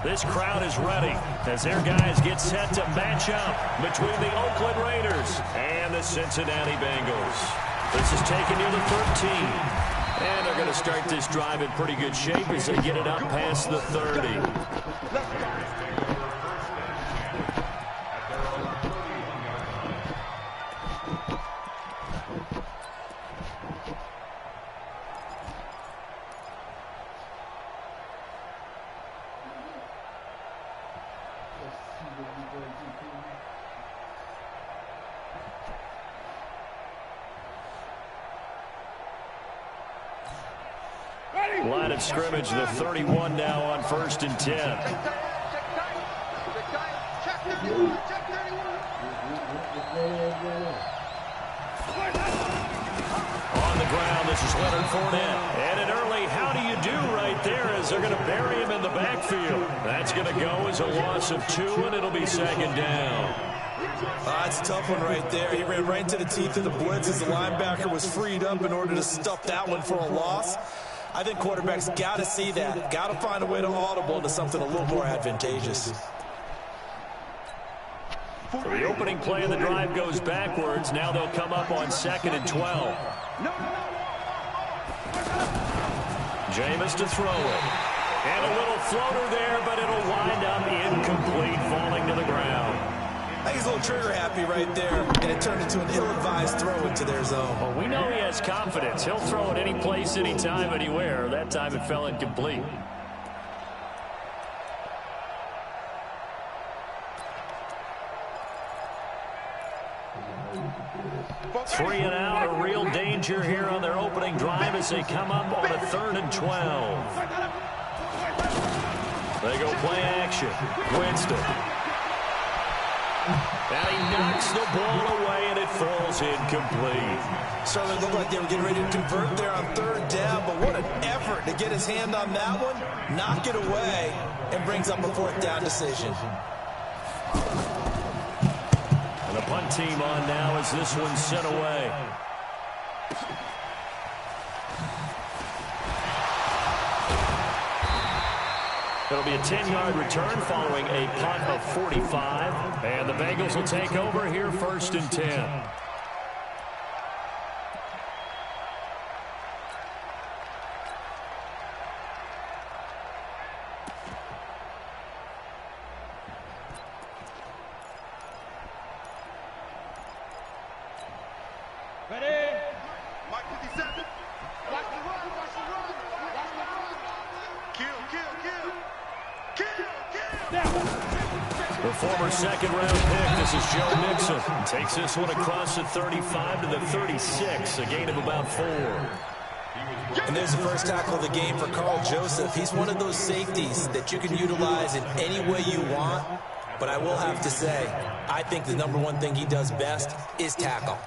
This crowd is ready as their guys get set to match up between the Oakland Raiders and the Cincinnati Bengals. This is taken near the 13. And they're going to start this drive in pretty good shape as they get it up past the 30. Line of scrimmage, the 31 now on 1st and 10. On the ground, this is Leonard Fournette. And an early how do you do right there as they're going to bury him in the backfield. That's going to go as a loss of 2, and it'll be 2nd down. That's a tough one right there. He ran right into the teeth of the blitz as the linebacker was freed up in order to stuff that one for a loss. I think quarterbacks got to see that. Got to find a way to audible into something a little more advantageous. So the opening play of the drive goes backwards. Now they'll come up on 2nd and 12. Jameis to throw it. And a little floater there, but it'll wind up incomplete, falling to the ground. I think he's a little trigger happy right there, and it turned into an ill-advised throw into their zone. Well, we know he has confidence. He'll throw it any place, anytime, anywhere. That time it fell incomplete. Three and out, a real danger here on their opening drive as they come up on a 3rd and 12. They go play action. Winston. And he knocks the ball away, and it falls incomplete. Certainly looked like they were getting ready to convert there on 3rd down, but what an effort to get his hand on that one, knock it away, and brings up a 4th down decision. And the punt team on now as this one's sent away. It'll be a 10-yard return following a punt of 45. And the Bengals will take over here 1st and 10. The former second-round pick, this is Joe Mixon. Takes this one across the 35 to the 36, a gain of about 4. And there's the first tackle of the game for Carl Joseph. He's one of those safeties that you can utilize in any way you want. But I will have to say, I think the #1 thing he does best is tackle.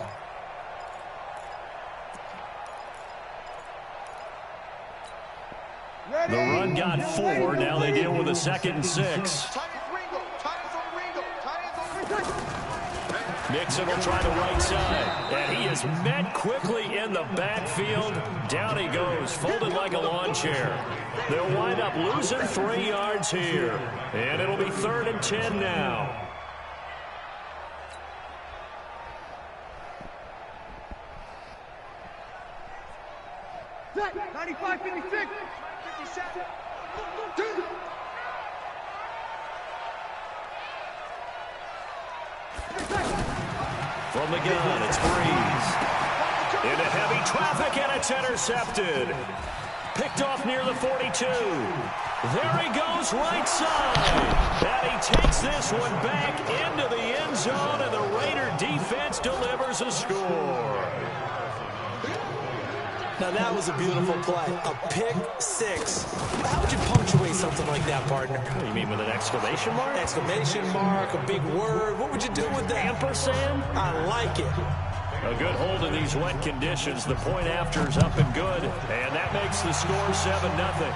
The run got 4. Now they deal with a 2nd and 6. Mixon will try the right side. And he is met quickly in the backfield. Down he goes, folded like a lawn chair. They'll wind up losing 3 yards here. And it'll be 3rd and 10 now. Set, 95, 56, 57, 2. From the gun, it's Breeze. Into heavy traffic, and it's intercepted. Picked off near the 42. There he goes, right side. And he takes this one back into the end zone, and the Raider defense delivers a score. Now that was a beautiful play, a pick 6. How would you punctuate something like that, partner? You mean with an exclamation mark? Exclamation mark, a big word. What would you do with that? Ampersand? I like it. A good hold in these wet conditions. The point after is up and good, and that makes the score 7-0.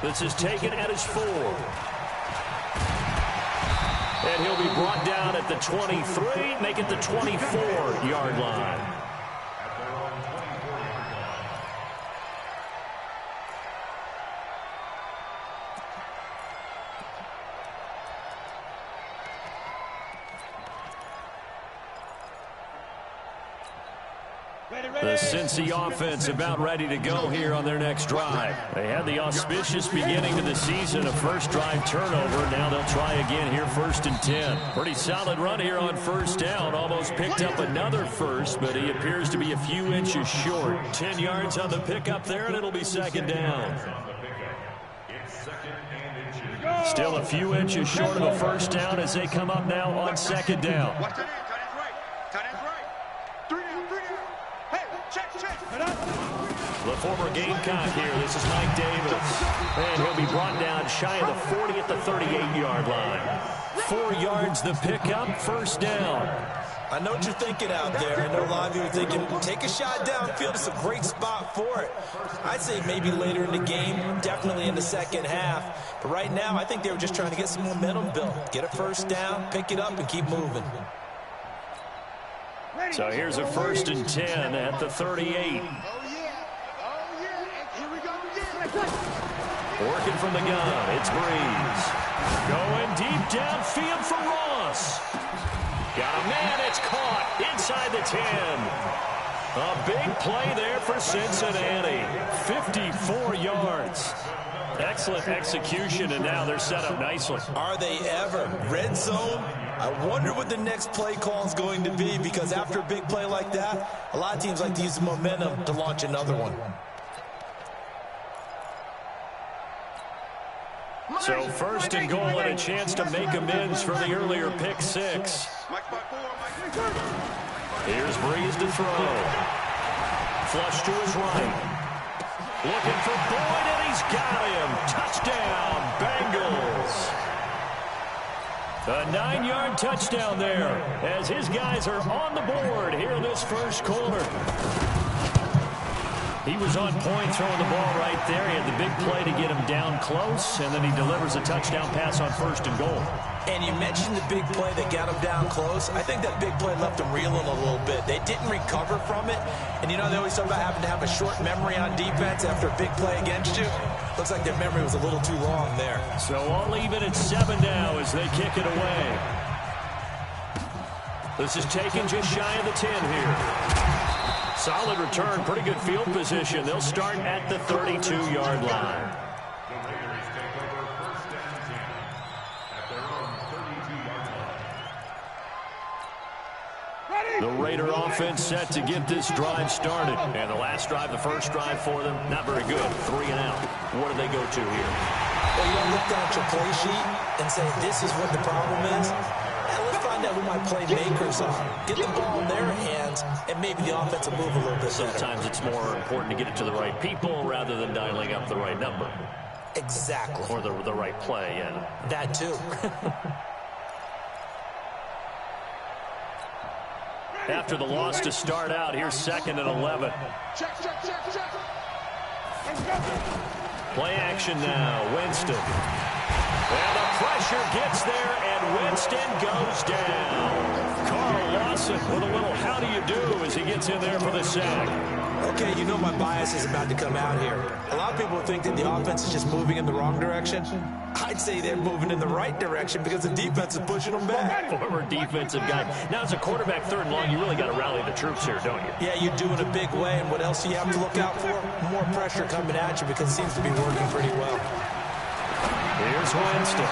This is taken at his 4. And he'll be brought down at the 23, make it the 24-yard line. The Cincy offense about ready to go here on their next drive. They had the auspicious beginning of the season, a first drive turnover. Now they'll try again here, 1st and 10. Pretty solid run here on first down. Almost picked up another first, but he appears to be a few inches short. 10 yards on the pickup there, and it'll be 2nd down. Still a few inches short of a first down as they come up now on 2nd down. The former Gamecock here. This is Mike Davis. And he'll be brought down shy of the 40 at the 38-yard line. 4 yards the pickup, 1st down. I know what you're thinking out there. I know a lot of you are thinking, take a shot downfield. It's a great spot for it. I'd say maybe later in the game, definitely in the second half. But right now, I think they were just trying to get some momentum built. Get a first down, pick it up, and keep moving. So here's a 1st and 10 at the 38. Working from the gun, it's Breeze. Going deep downfield for Ross. Got a man, it's caught inside the 10. A big play there for Cincinnati. 54 yards. Excellent execution, and now they're set up nicely. Are they ever? Red zone? I wonder what the next play call is going to be, because after a big play like that, a lot of teams like to use the momentum to launch another one. So 1st and goal and a chance to make amends for the earlier pick 6. Here's Breeze to throw. Flush to his right. Looking for Boyd, and he's got him. Touchdown, Bengals. A 9-yard touchdown there as his guys are on the board here in this first quarter. He was on point throwing the ball right there. He had the big play to get him down close, and then he delivers a touchdown pass on 1st and goal. And you mentioned the big play that got him down close. I think that big play left him reeling a little bit. They didn't recover from it. And you know, they always talk about having to have a short memory on defense after a big play against you. Looks like their memory was a little too long there. So all even at 7 now as they kick it away. This is taken just shy of the 10 here. Solid return, pretty good field position. They'll start at the 32-yard line. The Raider offense set to get this drive started. And the last drive, the first drive for them, not very good. 3 and out. What do they go to here? Well, you don't look down at your play sheet and say, this is what the problem is. And let's find out who my playmakers are. Get the ball in their hands, and maybe the offense will move a little bit better. Sometimes it's more important to get it to the right people rather than dialing up the right number. Exactly. Or the right play, yeah. That too. After the loss to start out, here's 2nd and 11. Check. Play action now, Winston. And the pressure gets there, and Winston goes down. Carl Lawson with a little how do you do as he gets in there for the sack. Okay, you know my bias is about to come out here. A lot of people think that the offense is just moving in the wrong direction. I'd say they're moving in the right direction because the defense is pushing them back. Former defensive guy. Now, as a quarterback 3rd and long, you really got to rally the troops here, don't you? Yeah, you do in a big way, and what else do you have to look out for? More pressure coming at you because it seems to be working pretty well. Here's Winston.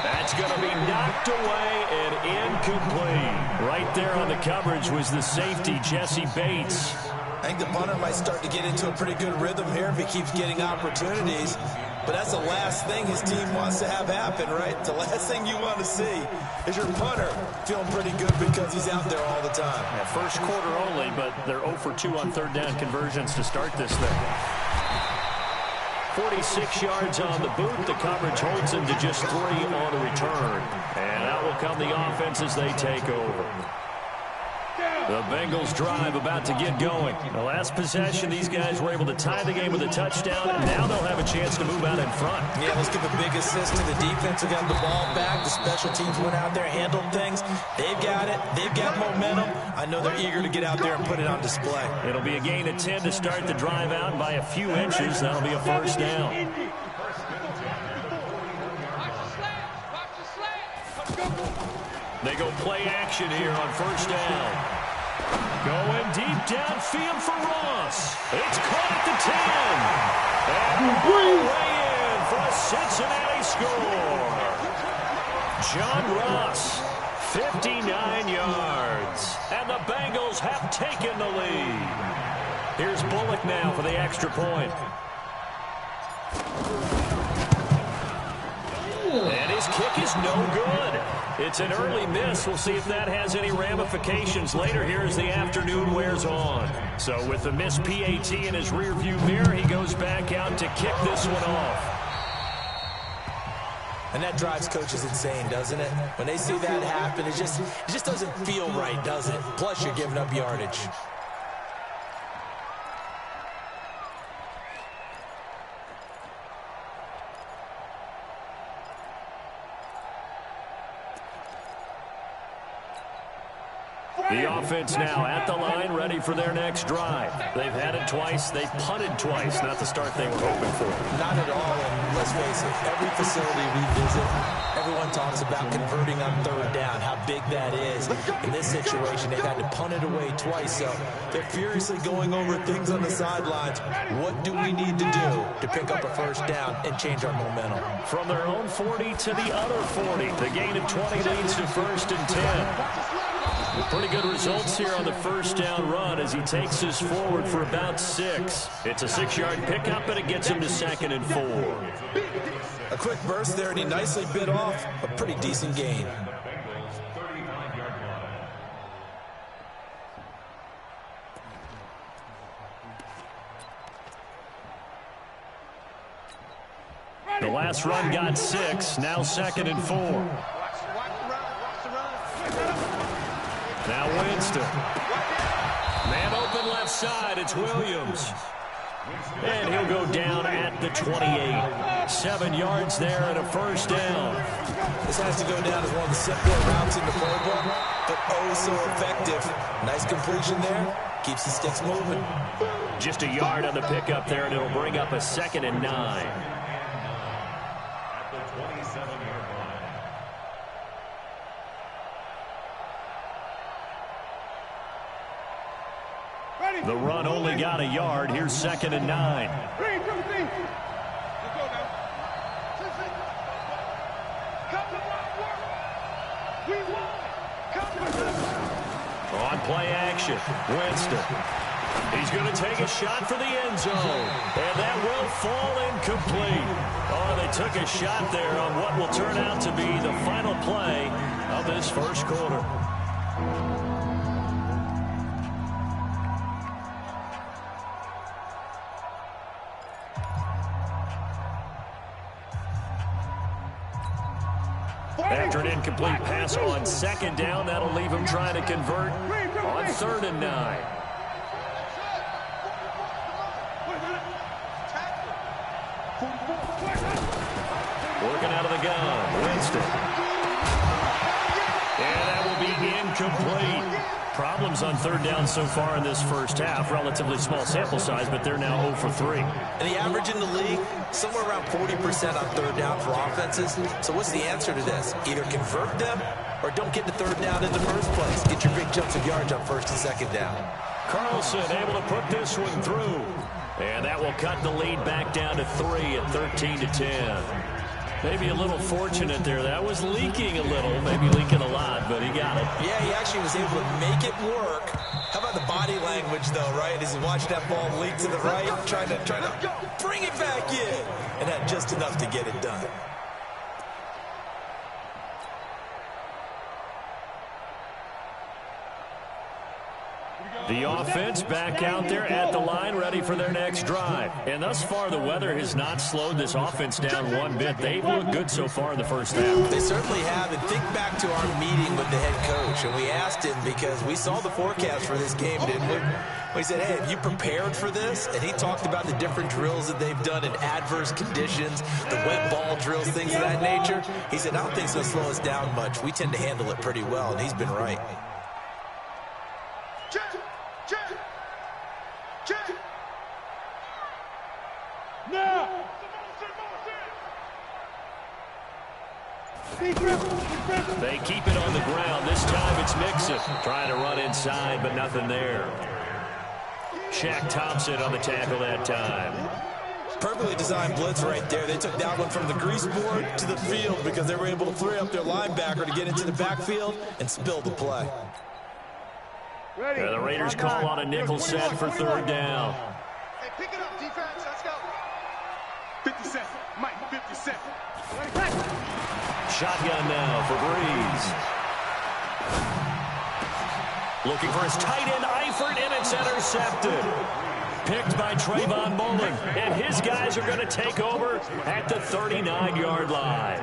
That's going to be knocked away and incomplete. Right there on the coverage was the safety, Jesse Bates. I think the punter might start to get into a pretty good rhythm here if he keeps getting opportunities. But that's the last thing his team wants to have happen, right? The last thing you want to see is your punter feeling pretty good because he's out there all the time. Yeah, first quarter only, but they're 0 for 2 on 3rd down conversions to start this thing. 46 yards on the boot. The coverage holds him to just 3 on the return. And out will come the offense as they take over. The Bengals drive about to get going. The last possession, these guys were able to tie the game with a touchdown, and now they'll have a chance to move out in front. Yeah, let's give a big assist to the defense who got the ball back. The special teams went out there, handled things. They've got it. They've got momentum. I know they're eager to get out there and put it on display. It'll be a gain of 10 to start the drive out by a few inches. That'll be a first down. They go play action here on first down. Going deep downfield for Ross. It's caught at the 10. And way in for a Cincinnati score. John Ross, 59 yards. And the Bengals have taken the lead. Here's Bullock now for the extra point. And his kick is no good. It's an early miss. We'll see if that has any ramifications later here as the afternoon wears on. So with the missed PAT in his rearview mirror, he goes back out to kick this one off. And that drives coaches insane, doesn't it? When they see that happen, it just doesn't feel right, does it? Plus, you're giving up yardage. The offense now at the line, ready for their next drive. They've had it twice. They've punted twice. Not the start they were hoping for. Not at all. And let's face it, every facility we visit, everyone talks about converting on third down, how big that is. In this situation, they've had to punt it away twice. So they're furiously going over things on the sidelines. What do we need to do to pick up a first down and change our momentum? From their own 40 to the other 40. The gain of 20 leads to 1st and 10. Pretty good results here on the first down run as he takes us forward for about 6. It's a 6-yard pickup, and it gets him to 2nd and 4. A quick burst there, and he nicely bit off a pretty decent gain. The last run got 6, now 2nd and 4. Now Winston. Man open left side, it's Williams. And he'll go down at the 28. 7 yards there and a first down. This has to go down as one of the simpler routes in the playbook, but oh so effective. Nice completion there. Keeps the sticks moving. Just a yard on the pickup there, and it'll bring up a 2nd and 9. The run only got a yard. Here's 2nd and 9. On play action, Winston. He's going to take a shot for the end zone. And that will fall incomplete. Oh, they took a shot there on what will turn out to be the final play of this first quarter. After an incomplete pass on 2nd down, that'll leave him trying to convert on 3rd and 9. Working out of the gun, Winston. And that will be incomplete. Problems on 3rd down so far in this first half. Relatively small sample size, but they're now 0 for 3. And the average in the league, somewhere around 40% on 3rd down for offenses. So what's the answer to this? Either convert them or don't get the 3rd down in the first place. Get your big chunks of yards on 1st and 2nd down. Carlson able to put this one through. And that will cut the lead back down to 3 at 13 to 10. Maybe a little fortunate there. That was leaking a little, maybe leaking a lot, but he got it. Yeah, he actually was able to make it work. How about the body language, though, right? As he watched that ball leak to the right, trying to bring it back in. And had just enough to get it done. The offense back out there at the line, ready for their next drive. And thus far, the weather has not slowed this offense down one bit. They've looked good so far in the first half. They certainly have. And think back to our meeting with the head coach. And we asked him, because we saw the forecast for this game, didn't we? We said, hey, have you prepared for this? And he talked about the different drills that they've done in adverse conditions, the wet ball drills, things of that nature. He said, I don't think it's going to slow us down much. We tend to handle it pretty well, and he's been right. They keep it on the ground. This time it's Mixon trying to run inside, but nothing there. Shaq Thompson on the tackle that time. Perfectly designed blitz right there. They took that one from the grease board to the field because they were able to free up their linebacker to get into the backfield and spill the play. The Raiders call on a nickel set for third down. Hey, pick it up, defense. Let's go. 50 cents. Mike, 50 cents. Shotgun now for Breeze. Looking for his tight end, Eifert, and it's intercepted. Picked by Trayvon Mullen, and his guys are going to take over at the 39-yard line.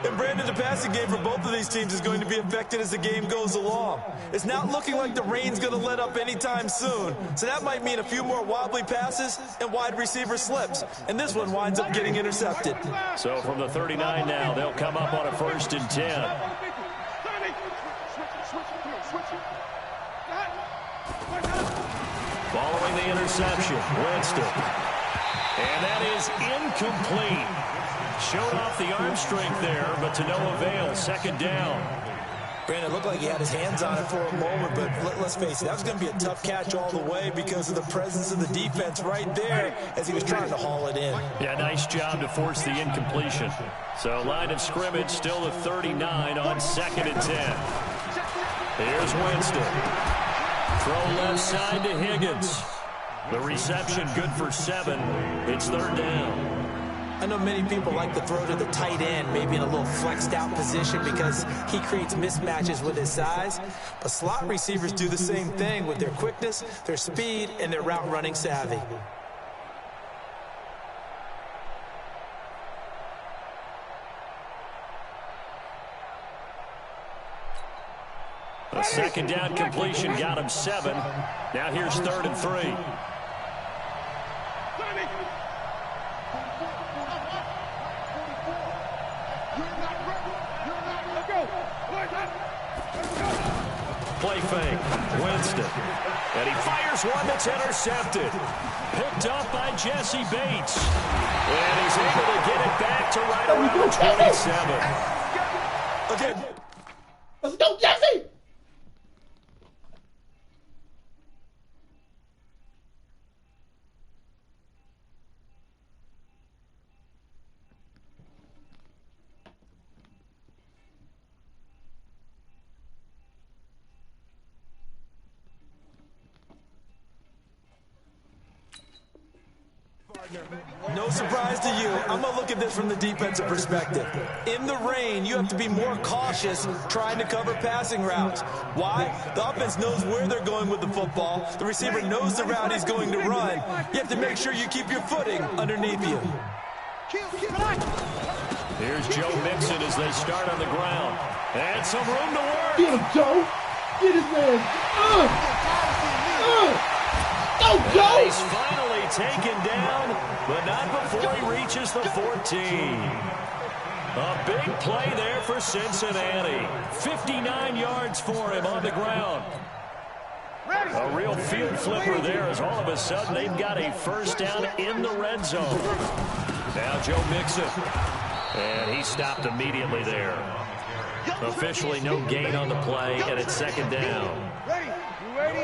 And Brandon, the passing game for both of these teams is going to be affected as the game goes along. It's not looking like the rain's going to let up anytime soon, so that might mean a few more wobbly passes and wide receiver slips, and this one winds up getting intercepted. So from the 39 now, they'll come up on a 1st and 10. Following the interception, Winston. And that is incomplete. Showed off the arm strength there, but to no avail. 2nd down. Brandon, looked like he had his hands on it for a moment, but let's face it, that was going to be a tough catch all the way because of the presence of the defense right there as he was trying to haul it in. Yeah, nice job to force the incompletion. So line of scrimmage still the 39 on 2nd and 10. Here's Winston. Throw left side to Higgins. The reception good for 7. It's 3rd down. I know many people like to throw to the tight end, maybe in a little flexed out position because he creates mismatches with his size. But slot receivers do the same thing with their quickness, their speed, and their route running savvy. A 2nd down completion got him 7. Now here's 3rd and 3. Play fake, Winston. And he fires one that's intercepted. Picked up by Jesse Bates. And he's able to get it back to right around the 27. Okay. Let's go, Jesse! No surprise to you. I'm going to look at this from the defensive perspective. In the rain, you have to be more cautious trying to cover passing routes. Why? The offense knows where they're going with the football. The receiver knows the route he's going to run. You have to make sure you keep your footing underneath you. Here's Joe Mixon as they start on the ground. And some room to work. Get him, Joe. Get his man. Go, Joe. He's finally taken down, but not before he reaches the 14. A big play there for Cincinnati. 59 yards for him on the ground. A real field flipper there as all of a sudden they've got a 1st down in the red zone. Now Joe Mixon. And he stopped immediately there. Officially no gain on the play, and it's 2nd down.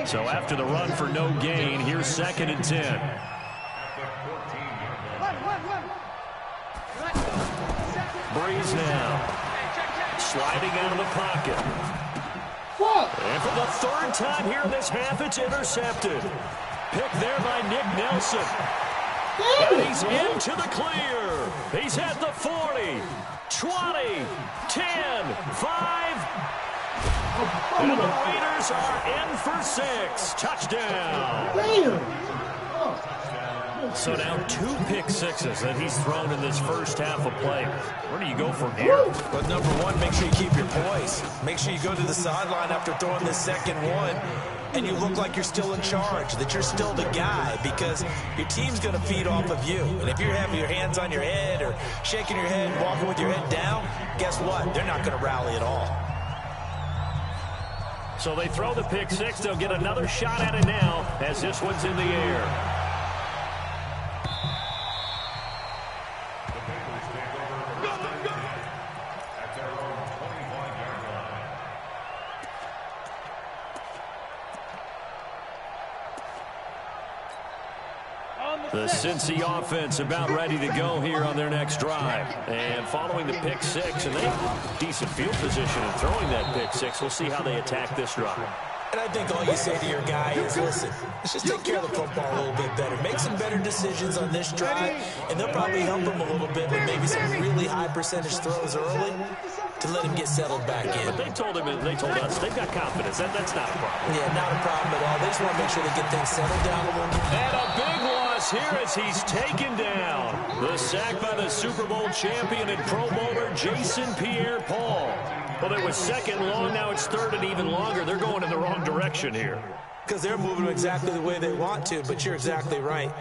So after the run for no gain, here's 2nd and 10. Breeze now. Sliding out of the pocket. And for the 3rd time here in this half, it's intercepted. Picked there by Nick Nelson. And he's into the clear. He's at the 40, 20, 10, 5. And the Raiders are in for 6. Touchdown. So now 2 pick sixes that he's thrown in this first half of play. Where do you go from here? But number one, make sure you keep your poise. Make sure you go to the sideline after throwing this second one, and you look like you're still in charge, that you're still the guy, because your team's going to feed off of you. And if you're having your hands on your head or shaking your head and walking with your head down, guess what? They're not going to rally at all. So they throw the pick six. They'll get another shot at it now as this one's in the air. The Cincy offense about ready to go here on their next drive. And following the pick six, and they decent field position in throwing that pick six. We'll see how they attack this drive. And I think all you say to your guy is, listen, let's just take care of the football a little bit better. Make some better decisions on this drive, and they'll probably help him a little bit with maybe some really high percentage throws early to let him get settled back in. But they told us, they've got confidence. That's not a problem. Yeah, not a problem at all. They just want to make sure they get things settled down a little bit. And a big loss here as he's taken down. The sack by the Super Bowl champion and Pro Bowler Jason Pierre-Paul. Well, it was second long. Now it's third and even longer. They're going in the wrong direction here. Because they're moving exactly the way they want to, but you're exactly right.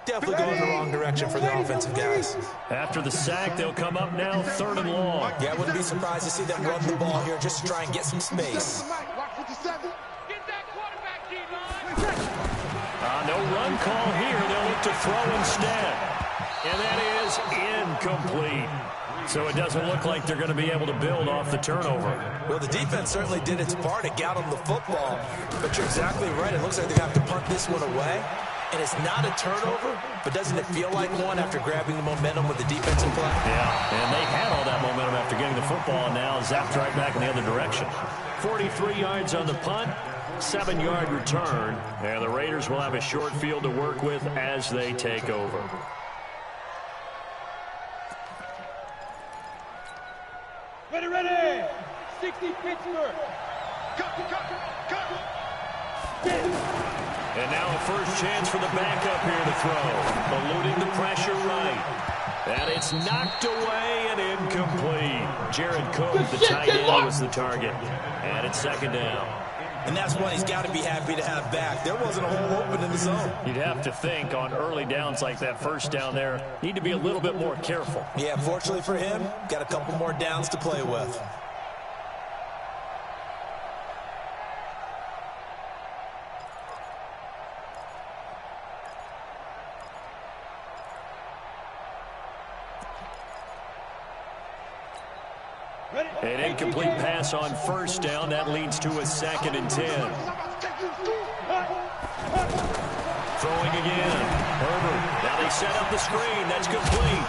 Definitely going in the wrong direction for the offensive guys. After the sack, they'll come up now third and long. Yeah, I wouldn't be surprised to see them run the ball here just to try and get some space. No run call here. They'll look to throw instead. And that is incomplete. So it doesn't look like they're going to be able to build off the turnover. Well, the defense certainly did its part to get them the football. But you're exactly right. It looks like they have to punt this one away. And it's not a turnover, but doesn't it feel like one after grabbing the momentum with the defensive play? Yeah, and they had all that momentum after getting the football, and now zapped right back in the other direction. 43 yards on the punt, 7-yard return, and the Raiders will have a short field to work with as they take over. Ready. 60 Pittsburgh. Cut. And now a first chance for the backup here to throw. Eluding the pressure right. And it's knocked away and incomplete. Jared Cook, the tight end, was the target. And it's second down. And that's one he's got to be happy to have back. There wasn't a hole open in the zone. You'd have to think on early downs like that first down there, need to be a little bit more careful. Yeah, fortunately for him, got a couple more downs to play with. An incomplete pass on first down. That leads to a 2nd and 10. Throwing again. Herbert. Now they set up the screen. That's complete.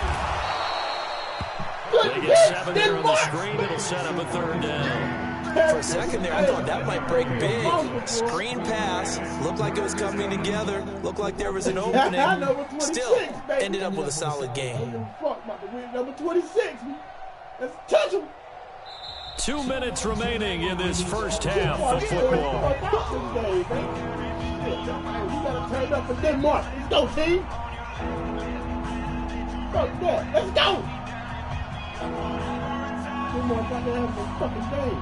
They get 7 there on the screen. It'll set up a 3rd down. For a second there, I thought that might break big. Screen pass. Looked like it was coming together. Looked like there was an opening. Still, ended up with a solid game. Number 26. Let's touch him. 2 minutes remaining in this first half of football. You gotta turn up for Denmark. Let's go, team. Let's go. Denmark got to have a fucking game.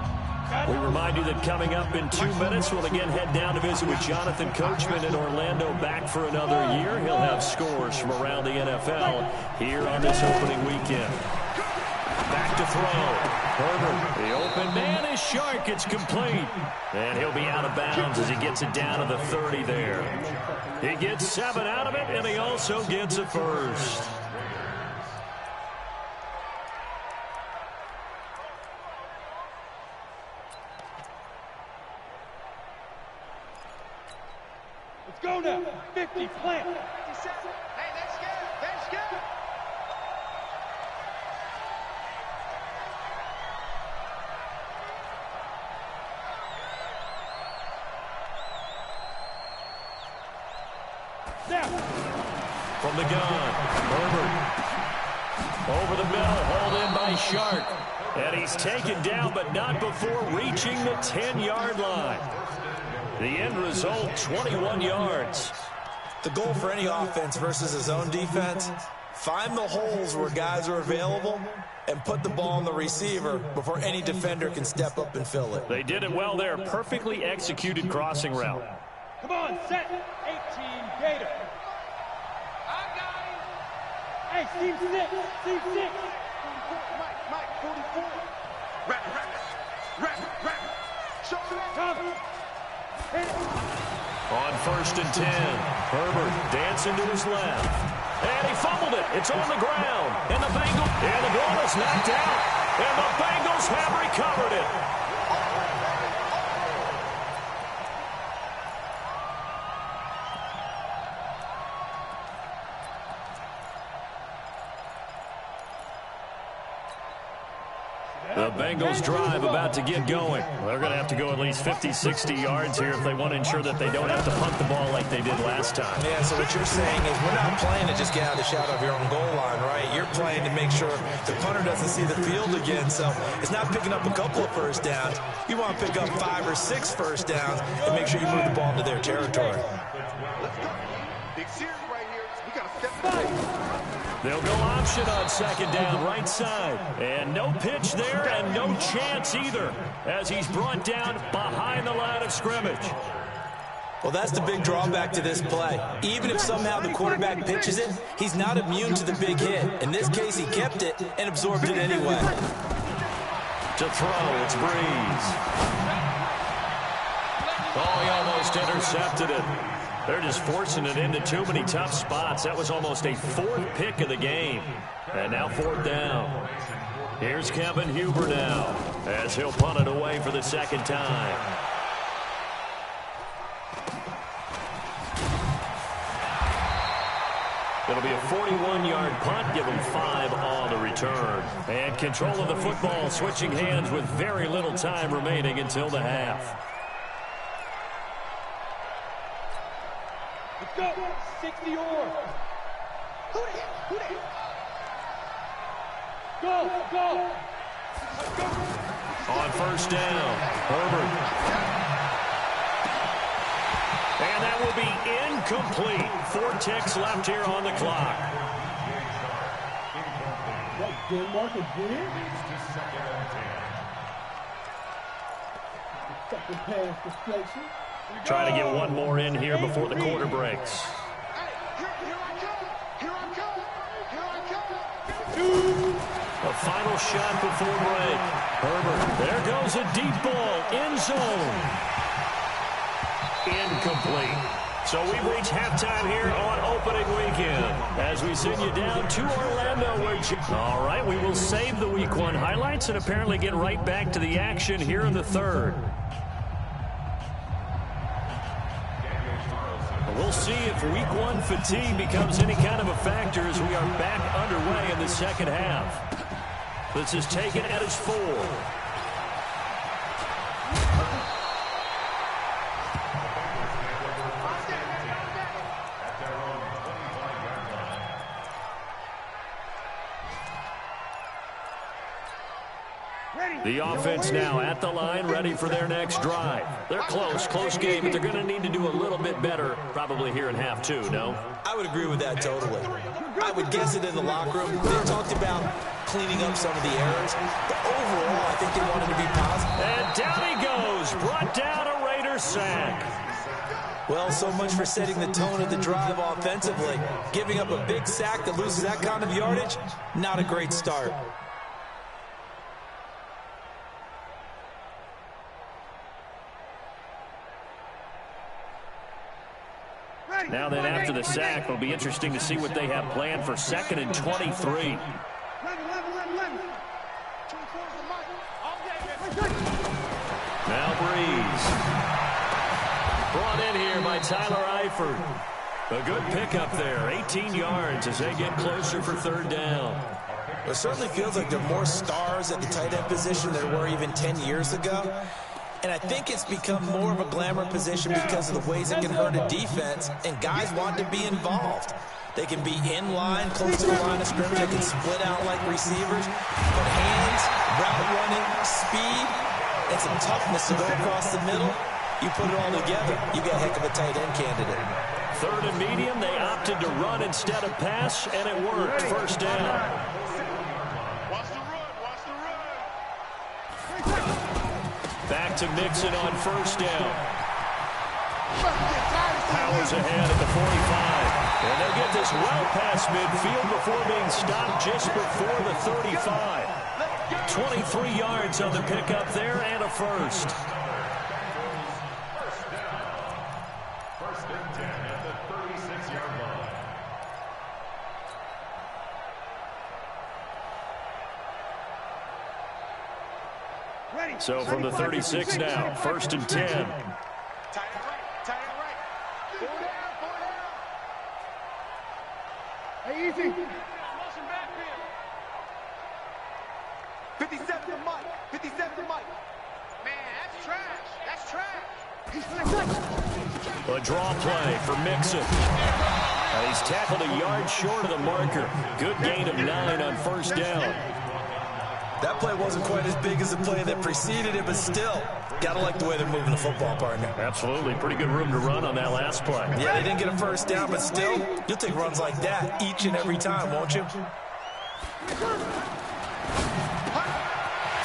We remind you that coming up in 2 minutes, we'll again head down to visit with Jonathan Coachman in Orlando, back for another year. He'll have scores from around the NFL here on this opening weekend. Back to throw. Herbert, the open man is Shark. It's complete. And he'll be out of bounds as he gets it down to the 30 there. He gets 7 out of it, and he also gets a first. Let's go now. 50, plant. 57. Hey, let's go. From the gun, Herbert. Over the middle, hauled in by Shark. And he's taken down, but not before reaching the 10-yard line. The end result, 21 yards. The goal for any offense versus his own defense, find the holes where guys are available and put the ball on the receiver before any defender can step up and fill it. They did it well there. Perfectly executed crossing route. Come on, set. 18, Gator. Hey, team 6. Mike, 44. Rap. On 1st and 10, Herbert dancing to his left. And he fumbled it. It's on the ground. And the ball is knocked out. And the Bengals have recovered it. The Bengals drive about to get going. They're going to have to go at least 50, 60 yards here if they want to ensure that they don't have to punt the ball like they did last time. Yeah, so what you're saying is we're not playing to just get out of the shadow of your own goal line, right? You're playing to make sure the punter doesn't see the field again. So it's not picking up a couple of first downs. You want to pick up 5 or 6 first downs and make sure you move the ball into their territory. Let's go. Big series right here. We got to step back. They'll go option on second down, right side. And no pitch there and no chance either as he's brought down behind the line of scrimmage. Well, that's the big drawback to this play. Even if somehow the quarterback pitches it, he's not immune to the big hit. In this case, he kept it and absorbed it anyway. To throw, it's Breeze. Oh, he almost intercepted it. They're just forcing it into too many tough spots. That was almost a 4th pick of the game. And now 4th down. Here's Kevin Huber now as he'll punt it away for the 2nd time. It'll be a 41-yard punt, give him 5 on the return. And control of the football, switching hands with very little time remaining until the half. Let's go. 60 or. Who that? Go. On first down, Herbert. And that will be incomplete. 4 ticks left here on the clock. That's Denmark again. Second pass deflection. Trying to get one more in here before the quarter breaks. A final shot before break. Herbert, there goes a deep ball, end zone. Incomplete. So we've reached halftime here on opening weekend as we send you down to Orlando. All right, we will save the Week 1 highlights and apparently get right back to the action here in the 3rd. We'll see if Week 1 fatigue becomes any kind of a factor as we are back underway in the 2nd half. This is taken at its 4. The offense now at the line, ready for their next drive. They're close game, but they're going to need to do a little bit better probably here in half 2, no? I would agree with that totally. I would guess it in the locker room. They talked about cleaning up some of the errors, but overall, I think they wanted to be positive. And down he goes, brought down a Raider sack. Well, so much for setting the tone of the drive offensively. Giving up a big sack that loses that kind of yardage, not a great start. Now then, after the sack, it'll be interesting to see what they have planned for 2nd and 23. Now Breeze. Brought in here by Tyler Eifert. A good pickup there, 18 yards as they get closer for 3rd down. It certainly feels like there are more stars at the tight end position than there were even 10 years ago. And I think it's become more of a glamour position because of the ways it can hurt a defense, and guys want to be involved. They can be in line, close to the line of scrimmage. They can split out like receivers. But hands, route running, speed, and some toughness to go across the middle, you put it all together, you got a heck of a tight end candidate. 3rd and medium, they opted to run instead of pass, and it worked. 1st down. Back to Mixon on 1st down. Powers ahead at the 45. And they'll get this well past midfield before being stopped just before the 35. 23 yards on the pickup there and a first. First and 10 at the 36-yard line. So from the 36 now, 1st and 10. Tight end right. 4 down. Hey, easy. 57 to Mike. 57 to Mike. Man, that's trash. That's trash. A draw play for Mixon. He's tackled a yard short of the marker. Good gain of 9 on first down. That play wasn't quite as big as the play that preceded it, but still, gotta like the way they're moving the football, partner. Absolutely. Pretty good room to run on that last play. Yeah, they didn't get a first down, but still, you'll take runs like that each and every time, won't you?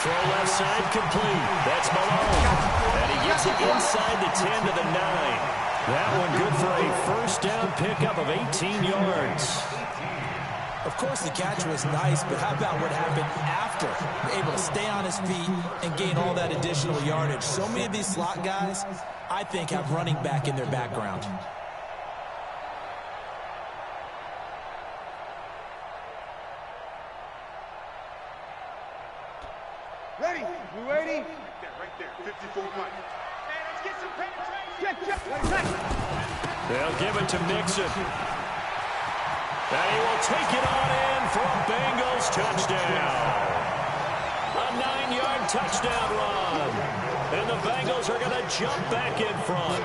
Throw left side complete. That's Malone. And he gets it inside the 10 to the 9. That one good for a first down pickup of 18 yards. Of course, the catch was nice, but how about what happened after? Able to stay on his feet and gain all that additional yardage. So many of these slot guys, I think, have running back in their background. Ready? We ready? Right there. 54 Mike. Hey, let's get some penetration. They'll give it to Mixon. And he will take it on in for a Bengals touchdown. A 9-yard touchdown run. And the Bengals are going to jump back in front.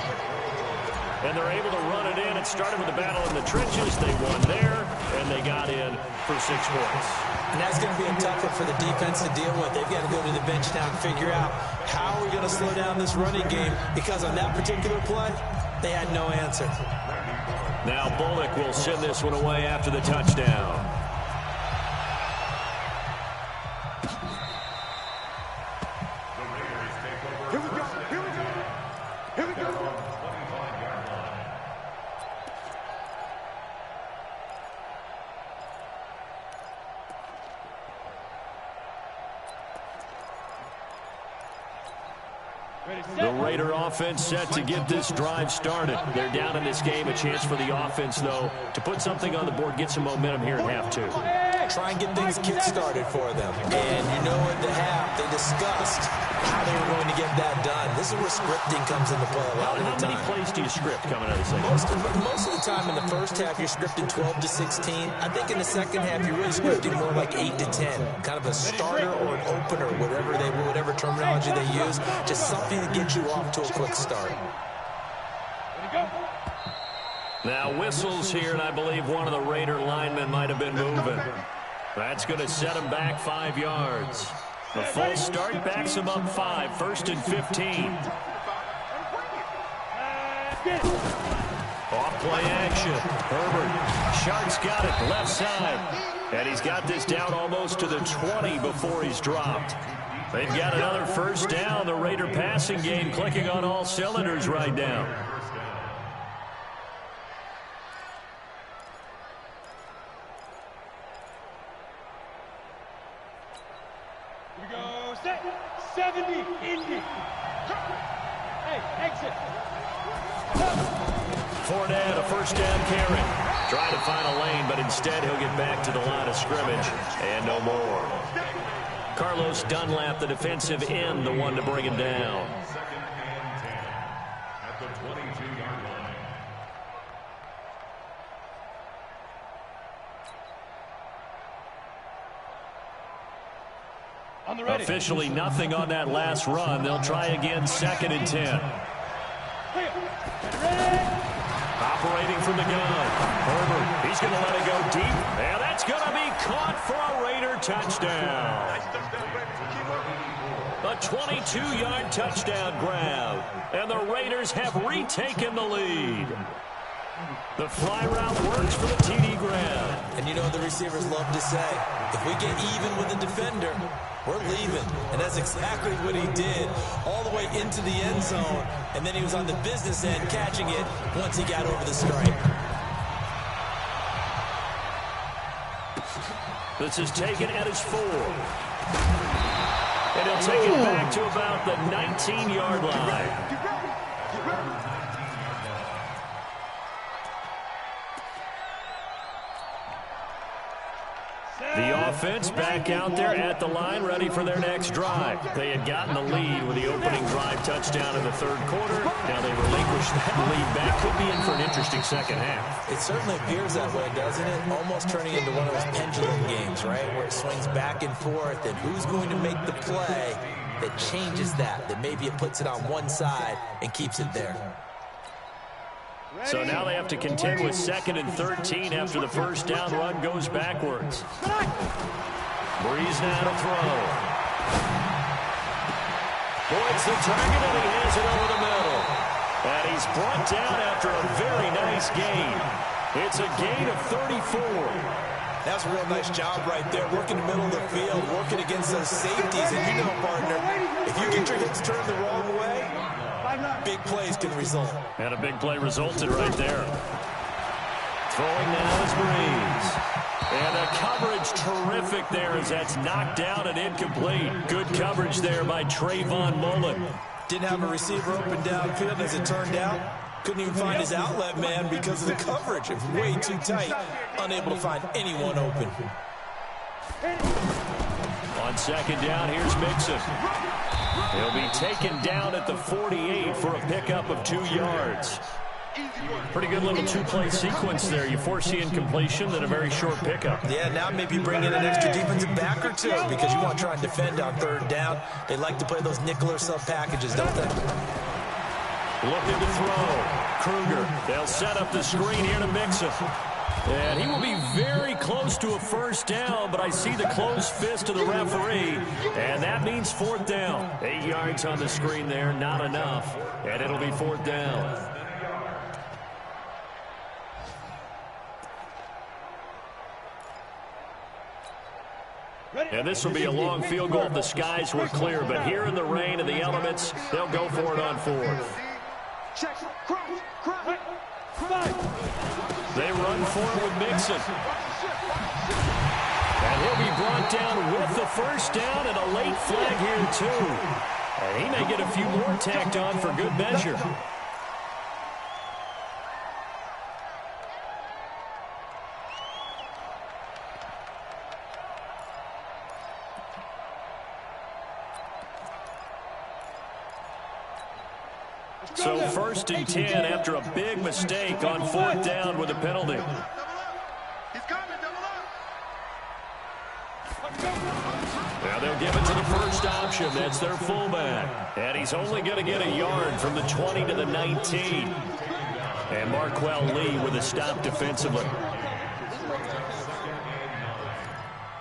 And they're able to run it in. It started with a battle in the trenches. They won there, and they got in for 6 points. And that's going to be a tough one for the defense to deal with. They've got to go to the bench now and figure out how are we going to slow down this running game, because on that particular play, they had no answer. Now Bullock will send this one away after the touchdown. Here we go. Here we go. Here we go. The Raider offense set to get this drive started. They're down in this game. A chance for the offense, though, to put something on the board, get some momentum here in half 2. Try and get things kick-started for them. And you know at the half, they discussed how they were going to get that done. This is where scripting comes into play a lot of the time. How many plays do you script coming out of the second? Most of the time in the first half, you're scripting 12 to 16. I think in the second half, you're really scripting more like 8 to 10. Kind of a starter or an opener, whatever terminology they use. Just something to get you off to a quick start. Now whistles here, and I believe one of the Raider linemen might have been moving. That's going to set him back 5 yards. The full start backs him up 5, 1st and 15. Off play action. Herbert. Shark's got it left side. And he's got this down almost to the 20 before he's dropped. They've got another first down. The Raider passing game clicking on all cylinders right now. Here we go. Set. 70. Indy. Hey, exit. Fournette, a first down carry. Trying to find a lane, but instead he'll get back to the line of scrimmage. And no more. Carlos Dunlap, the defensive end, the one to bring him down. 2nd and 10 at the 22-yard line. On the ready. Officially nothing on that last run. They'll try again, 2nd and 10. Operating from the gun. Herbert, he's going to let it go deep. And that's going to be caught for a Raider touchdown. A 22-yard touchdown grab. And the Raiders have retaken the lead. The fly route works for the TD grab. And you know the receivers love to say, if we get even with the defender, we're leaving. And that's exactly what he did, all the way into the end zone. And then he was on the business end catching it once he got over the stripe. This is taken at his 4. And he'll take it back to about the 19-yard line. The offense back out there at the line, ready for their next drive. They had gotten the lead with the opening drive touchdown in the third quarter. Now they relinquish that lead back. Could be in for an interesting second half. It certainly appears that way, doesn't it? Almost turning into one of those pendulum games, right, where it swings back and forth, and who's going to make the play that changes that maybe it puts it on one side and keeps it there. So now they have to contend with 2nd and 13 after the first down run goes backwards. Breeze now to throw. Boyd's the target, and he hands it over the middle. And he's brought down after a very nice gain. It's a gain of 34. That's a real nice job right there, working the middle of the field, working against those safeties. And you know, partner, if you get your hips turned the wrong way, big plays can result. And a big play resulted right there. Throwing now is Breeze. And the coverage terrific there as that's knocked down and incomplete. Good coverage there by Trayvon Mullen. Didn't have a receiver open downfield as it turned out. Couldn't even find his outlet man because of the coverage. It was way too tight. Unable to find anyone open. On 2nd down, here's Mixon. He'll be taken down at the 48 for a pickup of 2 yards. Pretty good little 2-play sequence there. You foresee incompletion, then a very short pickup. Yeah, now maybe bring in an extra defensive back or two because you want to try and defend on 3rd down. They like to play those nickel or sub packages, don't they? Looking to throw. Kruger. They'll set up the screen here to Mixon. And he will be very close to a first down, but I see the closed fist of the referee, and that means 4th down. 8 yards on the screen there, not enough, and it'll be 4th down. And this will be a long field goal if the skies were clear, but here in the rain and the elements, they'll go for it on 4th. Check, cross, They run for it with Mixon. And he'll be brought down with the first down and a late flag here, too. And he may get a few more tacked on for good measure. So 1st and 10 after a big mistake on 4th down with a penalty. Now they'll give it to the first option. That's their fullback. And he's only going to get a yard from the 20 to the 19. And Marquell Lee with a stop defensively.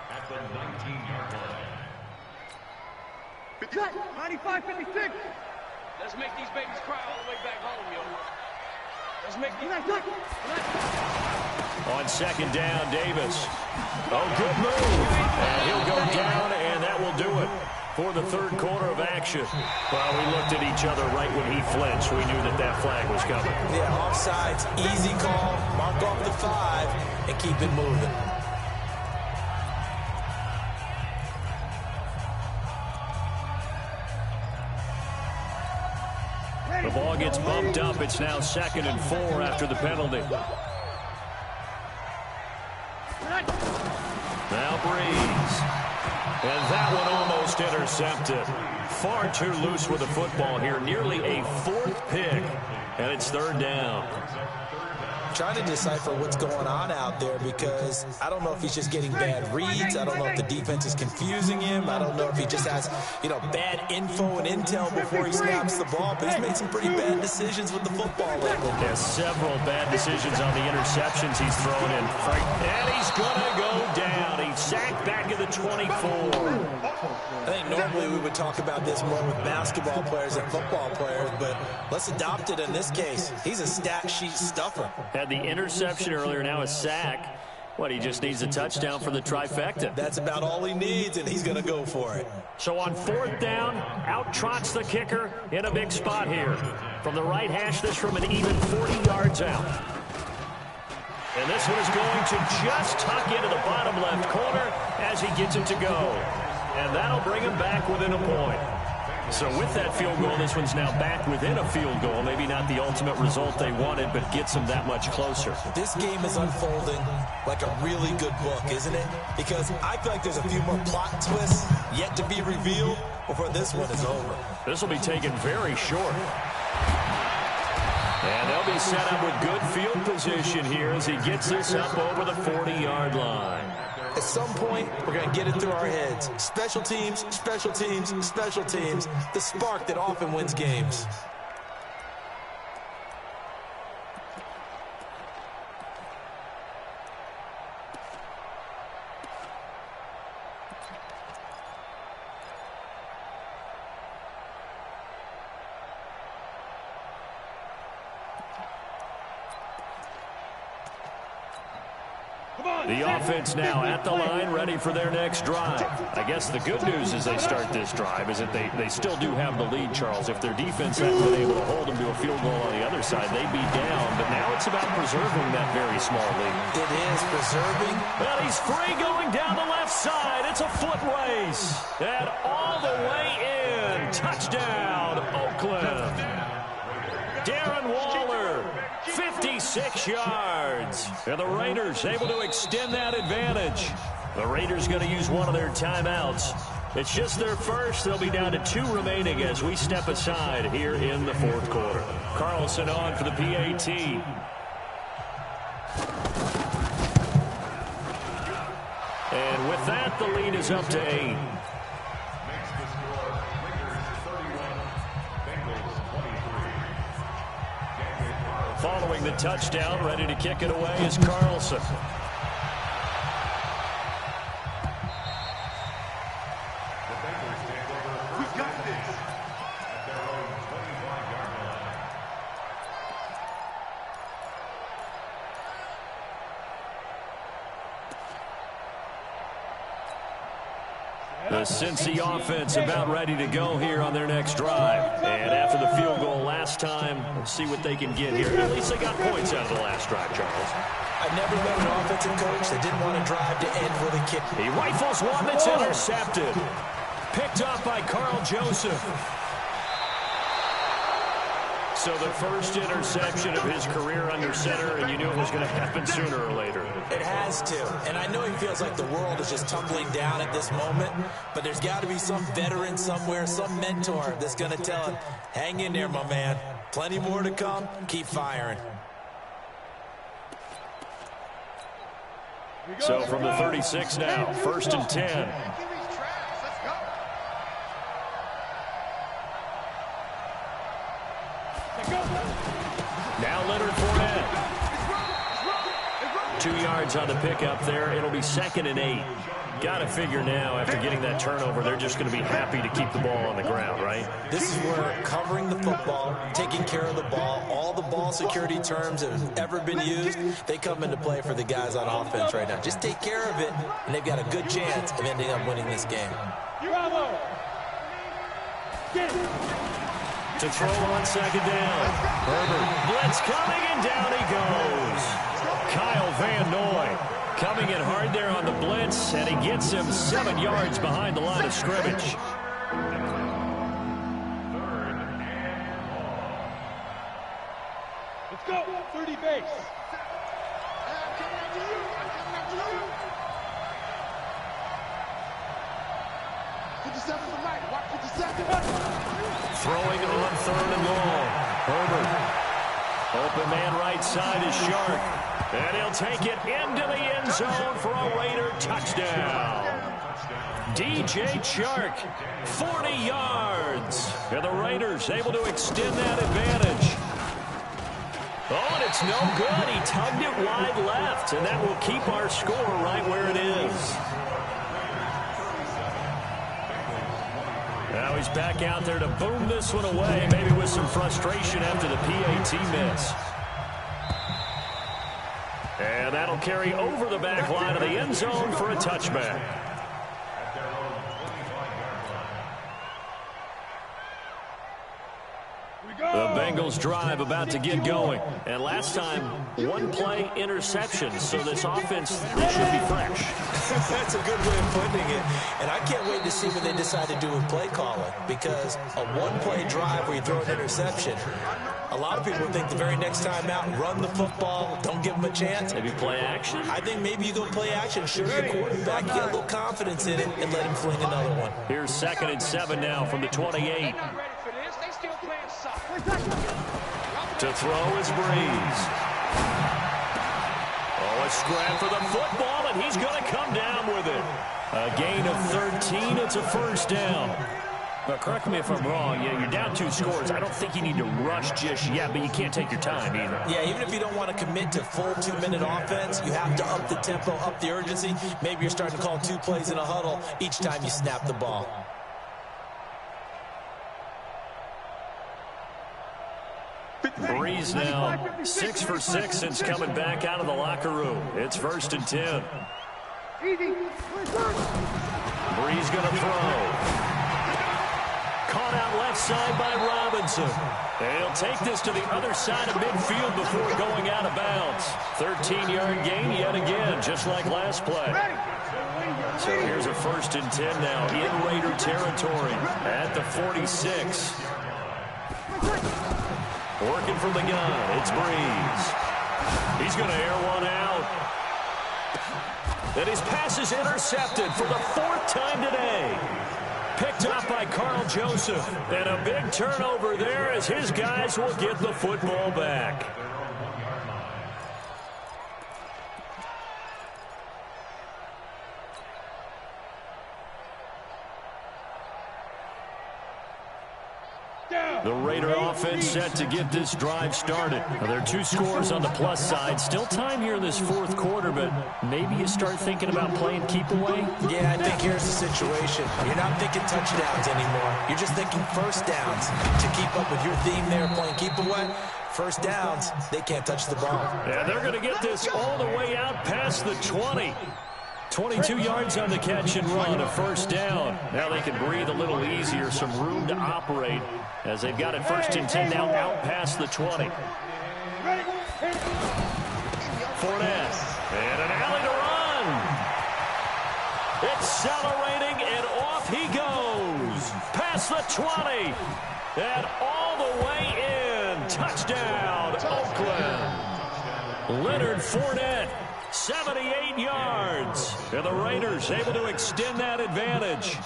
At the 19-yard line. 95-56. Let's make these babies cry all the way back home, yo. Let's make these... On 2nd down, Davis. Oh, good move. And he'll go down, and that will do it for the 3rd quarter of action. Well, we looked at each other right when he flinched. We knew that that flag was coming. Yeah, offsides, easy call. Mark off the 5 and keep it moving. The ball gets bumped up. It's now 2nd and 4 after the penalty. Now Breeze. And that one almost intercepted. Far too loose with the football here. Nearly a 4th pick. And it's 3rd down. Trying to decipher what's going on out there because I don't know if he's just getting bad reads. I don't know if the defense is confusing him. I don't know if he just has, bad info and intel before he snaps the ball. But he's made some pretty bad decisions with the football lately. Yeah, several bad decisions on the interceptions he's thrown in. And he's going to go down. He's sacked back at the 24. I think normally we would talk about this more with basketball players and football players, but let's adopt it in this case. He's a stat sheet stuffer. Had the interception earlier, now a sack. What, he just needs a touchdown for the trifecta. That's about all he needs, and he's going to go for it. So on 4th down, out trots the kicker in a big spot here. From the right hash, this from an even 40 yards out. And this one is going to just tuck into the bottom left corner as he gets it to go. And that'll bring him back within a point. So with that field goal, this one's now back within a field goal. Maybe not the ultimate result they wanted, but gets them that much closer. This game is unfolding like a really good book, isn't it? Because I feel like there's a few more plot twists yet to be revealed before this one is over. This will be taken very short. And they'll be set up with good field position here as he gets this up over the 40-yard line. At some point, we're going to get it through our heads. Special teams, special teams, special teams. The spark that often wins games. The offense now at the line, ready for their next drive. I guess the good news as they start this drive is that they still do have the lead, Charles. If their defense hadn't been able to hold them to a field goal on the other side, they'd be down. But now it's about preserving that very small lead. It is preserving. Well, he's free going down the left side. It's a foot race. And all the way in. Touchdown, Oakland. Darren Waller, 56 yards. And the Raiders able to extend that advantage. The Raiders going to use one of their timeouts. It's just their first. They'll be down to 2 remaining as we step aside here in the fourth quarter. Carlson on for the PAT. And with that, the lead is up to 8. Following the touchdown, ready to kick it away is Carlson. We got this. The Cincy offense about ready to go here on their next drive. And after the field goal last time, we'll see what they can get here. At least they got points out of the last drive, Charles. I've never met an offensive coach that didn't want to drive to end with a kick. He rifles one that's intercepted. Picked off by Carl Joseph. So the first interception of his career under center, and you knew it was going to happen sooner or later. It has to. And I know he feels like the world is just tumbling down at this moment, but there's got to be some veteran somewhere, some mentor that's going to tell him, hang in there, my man. Plenty more to come. Keep firing. So from the 36 now, 1st and 10. Now Leonard Fournette. 2 yards on the pickup there. It'll be 2nd and 8. Got to figure now, after getting that turnover, they're just going to be happy to keep the ball on the ground, right? This is where covering the football, taking care of the ball, all the ball security terms that have ever been used, they come into play for the guys on offense right now. Just take care of it, and they've got a good chance of ending up winning this game. Bravo. To throw on 2nd down. Herbert. Blitz coming, and down he goes. Kyle Van Noy coming in hard there on the blitz, and he gets him 7 yards behind the line of scrimmage. Let's go. 30 base. 57 to the right. Watch 57. Throwing on 3rd and long. Herbert. Open man right side is Shark. And he'll take it into the end zone for a Raider touchdown. DJ Chark, 40 yards. And the Raiders able to extend that advantage. Oh, and it's no good. He tugged it wide left, and that will keep our score right where it is. Now he's back out there to boom this one away, maybe with some frustration after the PAT miss. And that'll carry over the back line of the end zone for a touchback. The Bengals drive about to get going. And last time, one-play interception. So this offense, they should be fresh. That's a good way of putting it. And I can't wait to see what they decide to do with play calling. Because a one-play drive where you throw an interception, a lot of people think the very next time out, run the football, don't give them a chance. Maybe play action? I think maybe you go play action, show your quarterback, get a little confidence in it, and let him fling another one. Here's 2nd and 7 now from the 28. To throw is Breeze. Oh, a scrap for the football, and he's going to come down with it. A gain of 13. It's a first down. But correct me if I'm wrong. Yeah, you're down 2 scores. I don't think you need to rush just yet, but you can't take your time either. Yeah, even if you don't want to commit to full 2-minute offense, you have to up the tempo, up the urgency. Maybe you're starting to call 2 plays in a huddle each time you snap the ball. Breeze now 6 for 6 since coming back out of the locker room. It's 1st and 10. Breeze going to throw. Caught out left side by Robinson. He'll take this to the other side of midfield before going out of bounds. 13-yard gain yet again, just like last play. So here's a 1st and 10 now in Raider territory at the 46. Working from the gun, it's Breeze. He's going to air one out. And his pass is intercepted for the 4th time today. Picked up by Carl Joseph. And a big turnover there as his guys will get the football back. The Raider offense set to get this drive started. Now, there are 2 scores on the plus side. Still time here in this 4th quarter, but maybe you start thinking about playing keep away? Yeah, I think here's the situation. You're not thinking touchdowns anymore. You're just thinking first downs. To keep up with your theme there, playing keep away, first downs, they can't touch the ball. And they're going to get this all the way out past the 20. 22 yards on the catch and run, a first down. Now they can breathe a little easier, some room to operate as they've got it 1st and 10 now out past the 20. Fournette, and an alley to run. Accelerating, and off he goes. Past the 20, and all the way in. Touchdown, Oakland. Leonard Fournette. 78 yards. And the Raiders able to extend that advantage.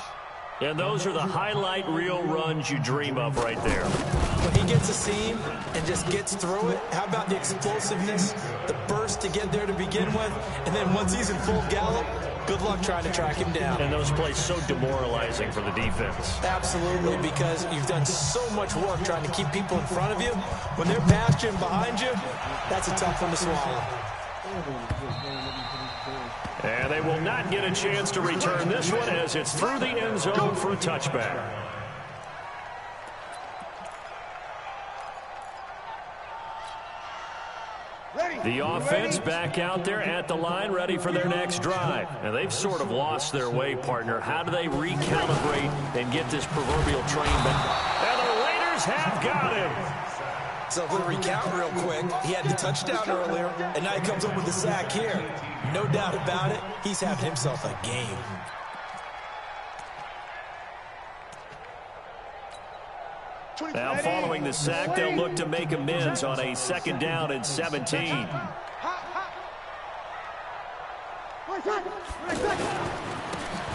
And those are the highlight reel runs you dream of right there. When he gets a seam and just gets through it, how about the explosiveness, the burst to get there to begin with, and then once he's in full gallop, good luck trying to track him down. And those plays so demoralizing for the defense. Absolutely, because you've done so much work trying to keep people in front of you. When they're past you and behind you, that's a tough one to swallow. And they will not get a chance to return this one as it's through the end zone for a touchback. The offense back out there at the line, ready for their next drive. And they've sort of lost their way, partner. How do they recalibrate and get this proverbial train back? And the Raiders have got him. So if we recount real quick, he had the touchdown earlier, and now he comes up with the sack here. No doubt about it, he's having himself a game. Now following the sack, they'll look to make amends on a 2nd down and 17.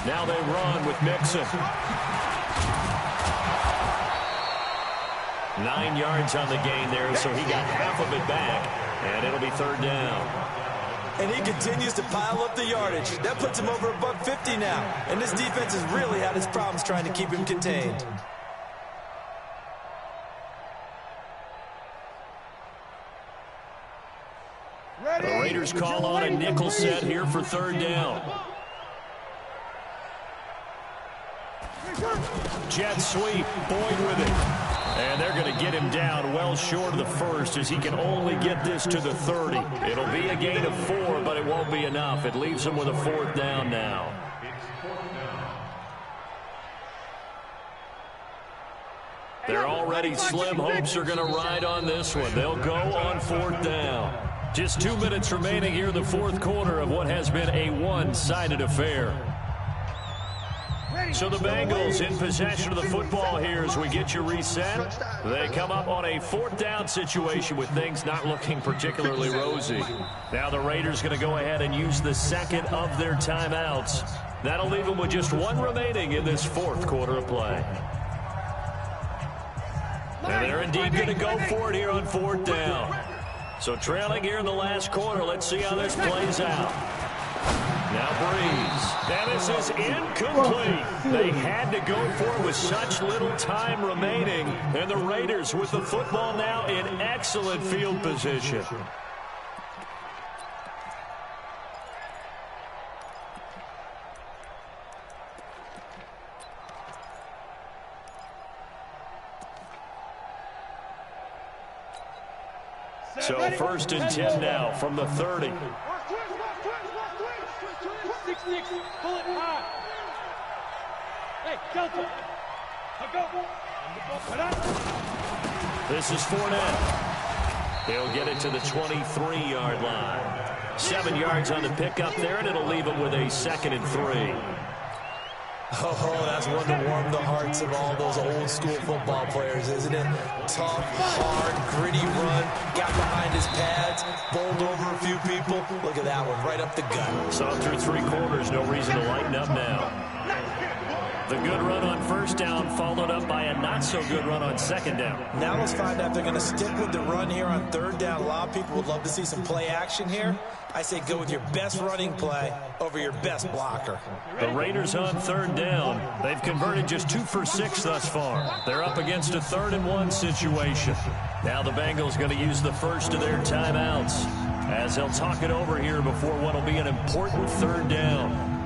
Now they run with Mixon. 9 yards on the gain there, so he got half of it back, and it'll be 3rd down. And he continues to pile up the yardage. That puts him over above 50 now. And this defense has really had its problems trying to keep him contained. The Raiders call on a nickel set here for 3rd down. Jet sweep, Boyd with it. And they're going to get him down well short of the 1st as he can only get this to the 30. It'll be a gain of 4, but it won't be enough. It leaves him with a 4th down now. Their already slim hopes are going to ride on this one. They'll go on 4th down. Just 2 minutes remaining here in the 4th quarter of what has been a one-sided affair. So the Bengals in possession of the football here as we get you reset. They come up on a 4th down situation with things not looking particularly rosy. Now the Raiders going to go ahead and use the second of their timeouts. That'll leave them with just one remaining in this 4th quarter of play. And they're indeed going to go for it here on 4th down. So trailing here in the last quarter, let's see how this plays out. Now Breeze. And this is incomplete. They had to go for it with such little time remaining. And the Raiders with the football now in excellent field position. So 1st and 10 now from the 30. 6-6, pull it high. Hey, Delta. Go. This is Fournette. He'll get it to the 23-yard line. 7 yards on the pickup there, and it'll leave him with a 2nd and 3. Oh, that's one to warm the hearts of all those old-school football players, isn't it? Tough, hard, gritty run, got behind his pads, bowled over a few people. Look at that one, right up the gut. Saw through 3 quarters, no reason to lighten up now. The good run on 1st down followed up by a not-so-good run on 2nd down. Now let's find out if they're going to stick with the run here on 3rd down. A lot of people would love to see some play action here. I say go with your best running play over your best blocker. The Raiders on 3rd down. They've converted just 2 for 6 thus far. They're up against a 3rd and 1 situation. Now the Bengals going to use the first of their timeouts as they'll talk it over here before what will be an important 3rd down.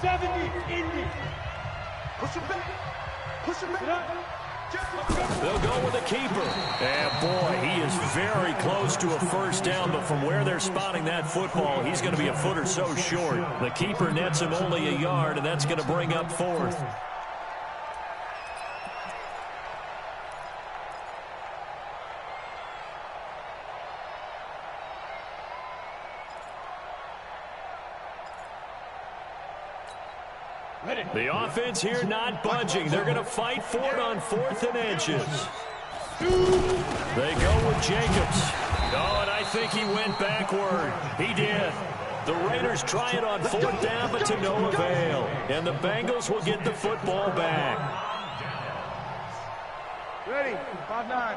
70, Indy. Push him back. They'll go with a keeper. And boy, he is very close to a 1st down, but from where they're spotting that football, he's going to be a foot or so short. The keeper nets him only a yard, and that's going to bring up 4th. The offense here not budging. They're going to fight for it on 4th and inches. They go with Jacobs. Oh, and I think he went backward. He did. The Raiders try it on 4th down, but to no avail. And the Bengals will get the football back. Ready, 5-9.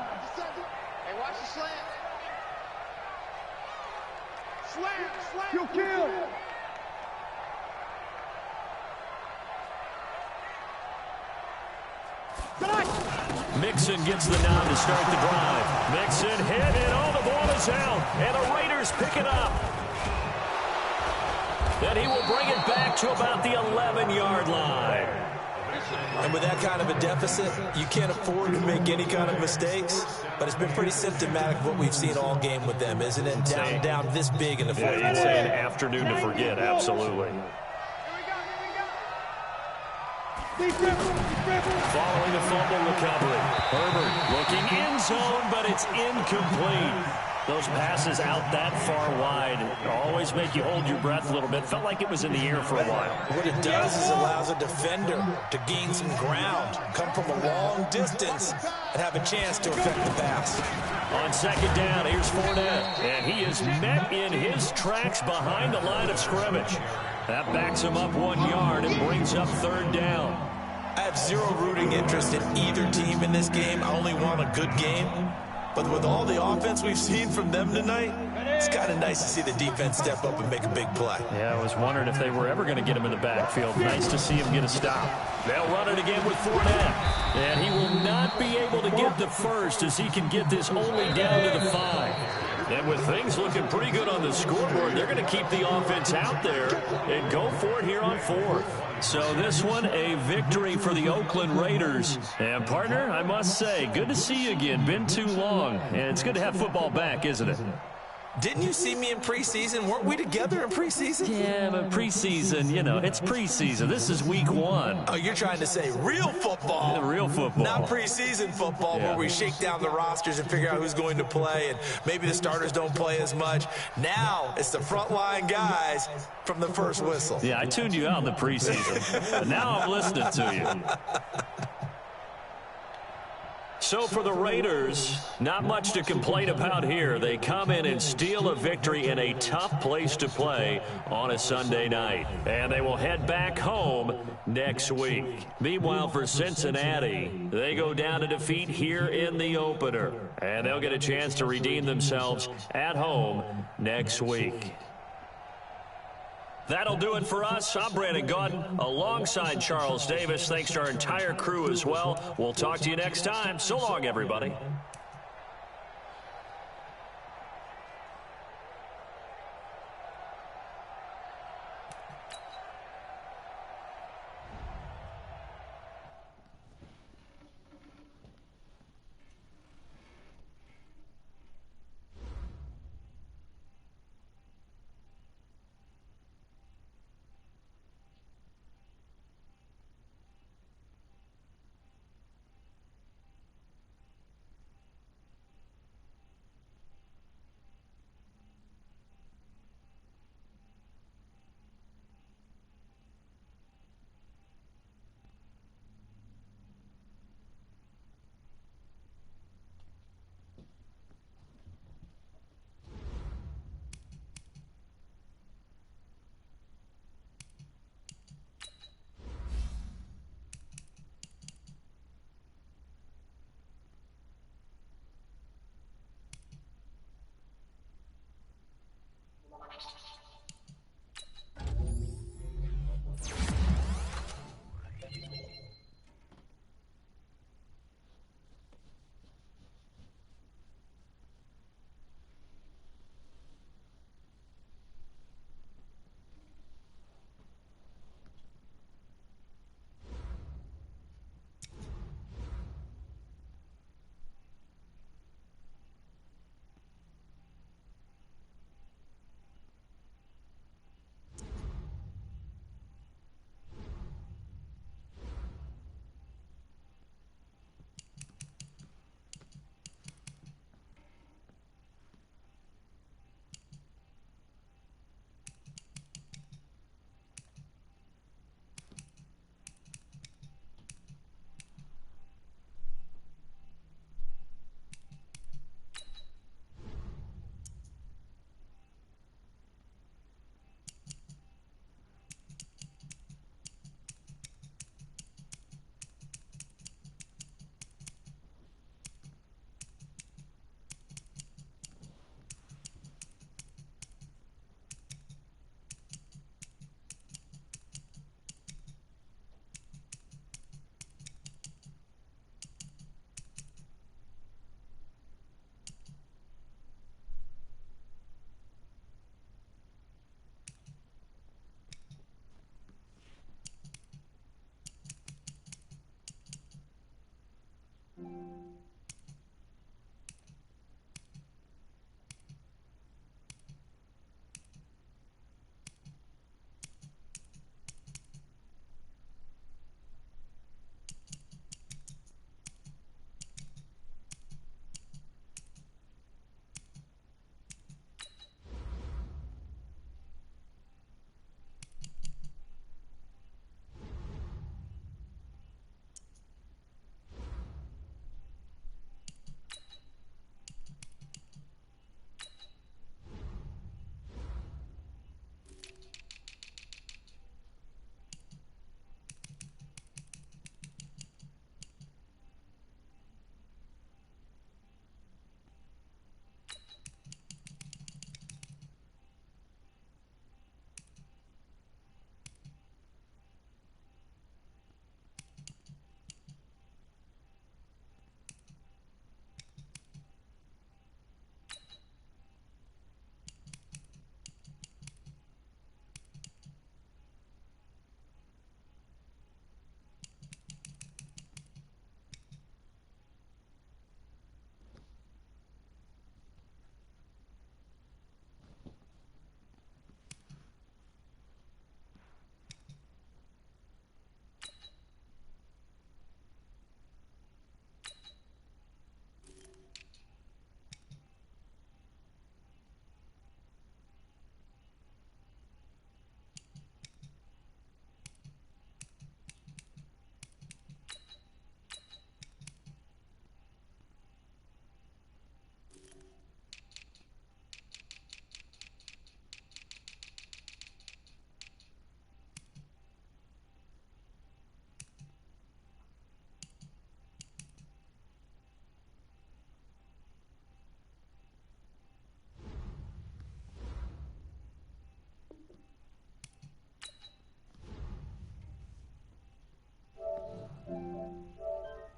Hey, watch the slant. Slant. Kill. Mixon gets the nod to start the drive. Mixon hit, and the ball is out. And the Raiders pick it up. Then he will bring it back to about the 11-yard line. And with that kind of a deficit, you can't afford to make any kind of mistakes. But it's been pretty symptomatic of what we've seen all game with them, isn't it? Down this big in the 4th quarter. Yeah, you'd say an afternoon to forget, absolutely. Following the fumble recovery. Herbert looking end zone, but it's incomplete. Those passes out that far wide always make you hold your breath a little bit. Felt like it was in the air for a while. What it does is allows a defender to gain some ground, come from a long distance, and have a chance to affect the pass. On 2nd down, here's Fournette. And he is met in his tracks behind the line of scrimmage. That backs him up 1 yard and brings up 3rd down. I have zero rooting interest in either team in this game. I only want a good game. But with all the offense we've seen from them tonight, it's kind of nice to see the defense step up and make a big play. Yeah, I was wondering if they were ever going to get him in the backfield. Nice to see him get a stop. They'll run it again with Fournette. And he will not be able to get the first as he can get this only down to the 5. And with things looking pretty good on the scoreboard, they're going to keep the offense out there and go for it here on 4th. So this one, a victory for the Oakland Raiders. And, partner, I must say, good to see you again. Been too long. And it's good to have football back, isn't it? Didn't you see me in preseason? Weren't we together in preseason? Yeah, but preseason, you know, it's preseason. This is week 1. Oh, you're trying to say real football. Yeah, real football. Not preseason football where we shake down the rosters and figure out who's going to play, and maybe the starters don't play as much. Now it's the frontline guys from the first whistle. Yeah, I tuned you out in the preseason. But now I'm listening to you. So for the Raiders, not much to complain about here. They come in and steal a victory in a tough place to play on a Sunday night. And they will head back home next week. Meanwhile, for Cincinnati, they go down to defeat here in the opener. And they'll get a chance to redeem themselves at home next week. That'll do it for us. I'm Brandon Gaudin alongside Charles Davis. Thanks to our entire crew as well. We'll talk to you next time. So long, everybody.